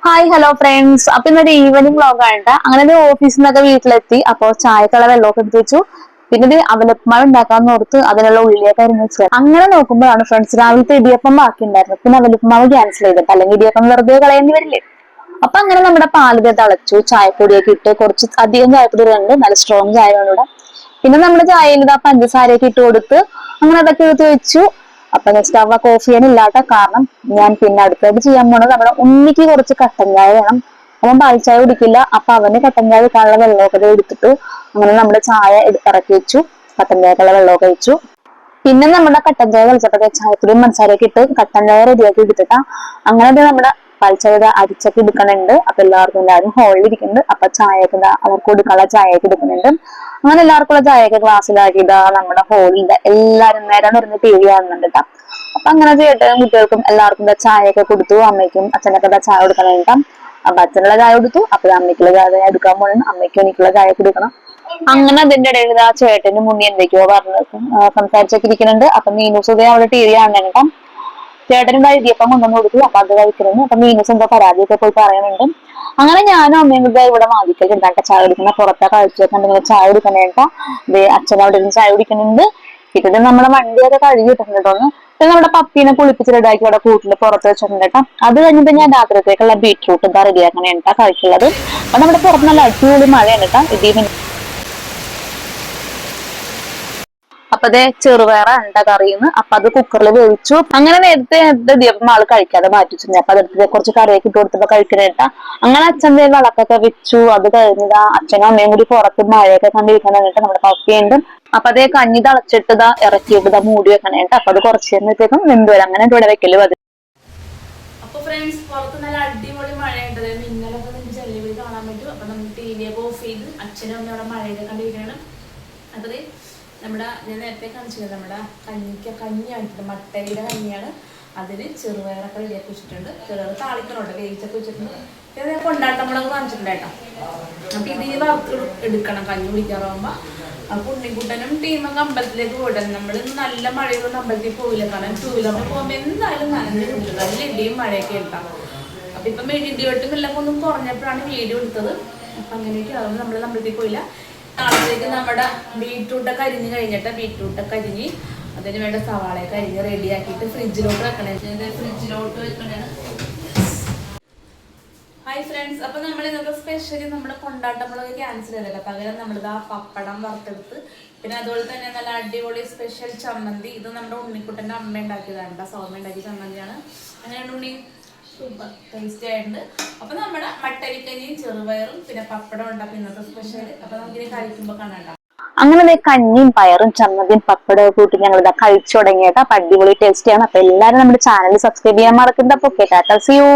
Hi hello friends. അപ്പൊ ഇന്നൊരു evening വ്ളോഗാണ്. അങ്ങനെ ഓഫീസിൽ നിന്നൊക്കെ വീട്ടിലെത്തി. അപ്പൊ ചായക്കുള്ള വെള്ളമൊക്കെ എടുത്ത് വെച്ചു. പിന്നെ ഇത് അവലപ്പുമാവ് ഉണ്ടാക്കാന്ന് ഓർത്ത് അതിനുള്ള ഉള്ളിയൊക്കെ അരിഞ്ഞു വെച്ചത്. അങ്ങനെ നോക്കുമ്പോഴാണ് ഫ്രണ്ട്സ് രാവിലത്തെ ഇടിയപ്പം ബാക്കി ഉണ്ടായിരുന്നു. പിന്നെ അവലപ്പുമാവ് ക്യാൻസൽ ചെയ്തിട്ട്, അല്ലെങ്കിൽ ഇടിയപ്പം വെറുതെ കളയേണ്ടി വരില്ലേ. അപ്പൊ അങ്ങനെ നമ്മുടെ പാലിത് തിളച്ചു, ചായപ്പൊടിയൊക്കെ ഇട്ട് കുറച്ച് അധികം ചായപ്പൊടി ഉണ്ട്, നല്ല സ്ട്രോങ് ചായ വേണം ഇവിടെ. പിന്നെ നമ്മുടെ ചായയിൽ ഇതാ പഞ്ചസാരയൊക്കെ ഇട്ട് കൊടുത്ത് അങ്ങനെ അതൊക്കെ എടുത്ത് വെച്ചു. അപ്പൊ നെക്സ്റ്റ് അവ കോഫി ഇല്ലാത്ത കാരണം ഞാൻ പിന്നെ അടുത്തായിട്ട് ചെയ്യാൻ പോണത് നമ്മുടെ ഉണ്ണിക്ക് കുറച്ച് കട്ടൻ ചായ വേണം. അവൻ പാൽ ചായ കുടിക്കില്ല. അപ്പൊ അവന് കട്ടൻ ചായ വെക്കാനുള്ള വെള്ളമൊക്കെ എടുത്തിട്ടു അങ്ങനെ നമ്മുടെ ചായ ഇറക്കി വെച്ചു. കട്ടൻ ചായക്കുള്ള വെള്ളമൊക്കെ വെച്ചു. പിന്നെ നമ്മുടെ കട്ടൻ ചായ കളിച്ചപ്പോ ചായപ്പൊടിയും മനസാരയൊക്കെ ഇട്ട് കട്ടൻ ചായ റെഡിയാക്കി എടുത്തിട്ടാ അങ്ങനെ നമ്മുടെ പാൽച്ചായ അരിച്ചൊക്കെ എടുക്കണുണ്ട്. അപ്പൊ എല്ലാവരും ഹോളിൽ ഇരിക്കുന്നുണ്ട്. അപ്പൊ ചായയൊക്കെ അവർക്ക് കൊടുക്കാനുള്ള ചായയൊക്കെ എടുക്കുന്നുണ്ട്. അങ്ങനെ എല്ലാവർക്കുള്ള ചായയൊക്കെ ഗ്ലാസ്സിലാക്കിയതാ നമ്മുടെ ഹോളിന്റെ എല്ലാരും നേരം പറഞ്ഞ് ടി വി കാണുന്നുണ്ട് കേട്ടോ. അപ്പൊ അങ്ങനെ ചേട്ടനും കുട്ടികൾക്കും എല്ലാവർക്കും ചായയൊക്കെ കൊടുത്തു. അമ്മയ്ക്കും അച്ഛനൊക്കെ ചായ കൊടുക്കണേണ്ട. അപ്പൊ അച്ഛനുള്ള ചായ കൊടുത്തു. അപ്പൊ അമ്മയ്ക്കുള്ള ചായ എടുക്കാൻ പോകണം. അമ്മയ്ക്കും എനിക്കുള്ള ചായ കൊടുക്കണം. അങ്ങനെ അതിന്റെ ഇടയിൽ ആ ചേട്ടന് മുന്നേ എന്തൊക്കെയോ പറഞ്ഞു സംസാരിച്ചൊക്കെ ഇരിക്കുന്നുണ്ട്. അപ്പൊ മീനൂസ് അവിടെ ടി വി കാണുന്നുണ്ട്. ചേട്ടനും ഇടിയപ്പം കൊണ്ടുവന്ന് കൊടുത്തു. അപ്പൊ അത് കഴിക്കുന്നു. അപ്പൊ മീനൂസ് എന്തോ പരാതിയൊക്കെ പോയി പറയുന്നുണ്ട്. അങ്ങനെ ഞാനും അമ്മയും കൂടെ ഇവിടെ വാദിക്കലുണ്ടാക്ക ചായ കുടിക്കുന്ന പുറത്തെ കാഴ്ചയൊക്കെ ഉണ്ടെങ്കിൽ ചായ കുടിക്കണേട്ട. അച്ഛൻ അവിടെ ഇരുന്ന് ചായ കുടിക്കുന്നുണ്ട്. പിന്നെ നമ്മുടെ വണ്ടിയൊക്കെ കഴുകി ഇട്ടിട്ടുണ്ട് കേട്ടോ. പിന്നെ നമ്മുടെ പപ്പീനെ കുളിപ്പിച്ച് റെഡിയാക്കി അവിടെ കൂട്ടില് പുറത്ത് വെച്ചിട്ടുണ്ട് കേട്ടോ. അത് കഴിഞ്ഞിട്ട് ഞാൻ രാത്രിത്തേക്കുള്ള ബീറ്റ്റൂട്ട് എന്താ റെഡിയാക്കണേട്ടാ കഴിച്ചുള്ളത്. അപ്പൊ നമ്മുടെ പുറത്ത് നല്ല അടിപൊളി മഴയാണ് കേട്ടോ. ഇതീ അപ്പൊ അതേ ചെറുപയറ ഉണ്ട കറിയുന്നു. അപ്പൊ അത് കുക്കറിൽ വേവിച്ചു. അങ്ങനെ നേരത്തെ ഇടിയപ്പം ആള് കഴിക്കാതെ മാറ്റിച്ചിട്ടുണ്ട്. അപ്പൊ അതെടുത്ത് കുറച്ച് കറിയൊക്കെ ഇട്ട് കൊടുത്തപ്പോ കഴിക്കണേട്ടാ. അങ്ങനെ അച്ഛൻ്റെ വിളക്കൊക്കെ വെച്ചു. അത് കഴിഞ്ഞതാ അച്ഛനും അമ്മയും കൂടി പുറത്ത് മഴയൊക്കെ കണ്ടിരിക്കണിട്ട് നമ്മുടെ പപ്പിയുണ്ട്. അപ്പൊ അതേ കഞ്ഞി തളച്ചിട്ടതാ ഇറക്കിയിട്ടതാ മൂടി വെക്കണേട്ടാ. അപ്പൊ അത് കുറച്ച് നേരത്തേക്കും വെന്ത് വരും. അങ്ങനെ ഇവിടെ വെക്കല് അത്. അപ്പൊ ഫ്രണ്ട്സ് പുറത്ത് നല്ല അടിപൊളി മഴയുണ്ട്. ഇന്നലൊക്കെ നിങ്ങൾക്ക് ചെല്ലുവിൽ കാണാൻ പറ്റും. അപ്പൊ നമ്മൾ ടി വി ഒക്കെ ഓഫ് ചെയ്ത് അച്ഛനും അമ്മയും അവിടെ മഴയൊക്കെ കണ്ടിരിക്കുകയാണ്. അപ്പൊ നമ്മുടെ ഞാൻ നേരത്തെ കാണിച്ചത് നമ്മുടെ കഞ്ഞിയായിട്ടുണ്ട്. മട്ടരിയുടെ കഞ്ഞിയാണ്. അതിന് ചെറുപയറൊക്കെ റെഡിയാക്കി വെച്ചിട്ടുണ്ട്. ചെറുപയർ താളിക്കണുണ്ട്, വേവിച്ചൊക്കെ വെച്ചിട്ടുണ്ട്. പിന്നെ കൊണ്ടാട്ടമുളക് കാണിച്ചിട്ടുണ്ട് കേട്ടോ. അപ്പൊ ഇതിന് വറുത്ത് എടുക്കണം കഞ്ഞി കുടിക്കാറാവുമ്പോ. അപ്പൊ ഉണ്ണിക്കുട്ടനും ടീമൊക്കെ അമ്പലത്തിലേക്ക് പോയിട്ടുണ്ട്. നമ്മൾ നല്ല മഴയൊന്നും അമ്പലത്തിൽ പോയില്ല. കാരണം ടൂ വീലറിൽ പോകുമ്പോ എന്തായാലും നനഞ്ഞിട്ടില്ല. നല്ല ഇടിയും മഴയൊക്കെ ഉണ്ടാവും. അപ്പൊ ഇപ്പം ഇടിവെട്ടും എല്ലാം ഒന്നും കുറഞ്ഞപ്പോഴാണ് വീഡിയോ എടുത്തത്. അപ്പൊ അങ്ങനെയൊക്കെ ആവുമ്പോൾ നമ്മൾ അമ്പലത്തിൽ പോയില്ല. നാളത്തേക്ക് നമ്മുടെ ബീറ്റ്റൂട്ടൊക്കെ അരിഞ്ഞ് കഴിഞ്ഞിട്ട് ബീറ്റ്റൂട്ടൊക്കെ അരിഞ്ഞ് അതിന് വേണ്ട സവാളയൊക്കെ അരിഞ്ഞ് റെഡിയാക്കിയിട്ട് ഫ്രിഡ്ജിലോട്ട് വെക്കണേ. ഫ്രിഡ്ജിലോട്ട് വെക്കണേ. Hi friends. അപ്പൊ നമ്മൾ ഇന്നത്തെ സ്പെഷ്യലി നമ്മുടെ കൊണ്ടാട്ടമുളക് ക്യാൻസൽ ചെയ്തല്ലോ. പകരം നമ്മളിത് ആ പപ്പടം വറുത്തെടുത്ത് പിന്നെ അതുപോലെ തന്നെ നല്ല അടിപൊളി സ്പെഷ്യൽ ചമ്മന്തി. ഇത് നമ്മുടെ ഉണ്ണിക്കുട്ടൻ്റെ അമ്മ ഉണ്ടാക്കിയതാണ്. സൗമ്യ ഉണ്ടാക്കിയ ചമ്മന്തിയാണ്. അങ്ങനെയാണ് ഉണ്ണി സൂപ്പർ ടേസ്റ്റി ആയിട്ടുണ്ട്. അപ്പൊ നമ്മുടെ മട്ടരിക്കഞ്ഞിയും ചെറുപയറും പിന്നെ പപ്പടം ഉണ്ടാക്കി ഇന്നത്തെ സ്പെഷ്യൽ. അപ്പൊ നമുക്കിനി കഴിക്കുമ്പോ കാണാം. അങ്ങനെ കഞ്ഞിയും പയറും ചമ്മന്തിയും പപ്പടവും കൂട്ടി ഞങ്ങൾ ഇതാ കഴിച്ചു തുടങ്ങിയിട്ട്. അപ്പൊ അടിപൊളി ടേസ്റ്റിയാണ്. അപ്പൊ എല്ലാവരും നമ്മുടെ ചാനൽ സബ്സ്ക്രൈബ് ചെയ്യാൻ മറക്കണ്ട. അപ്പൊ സീ യു.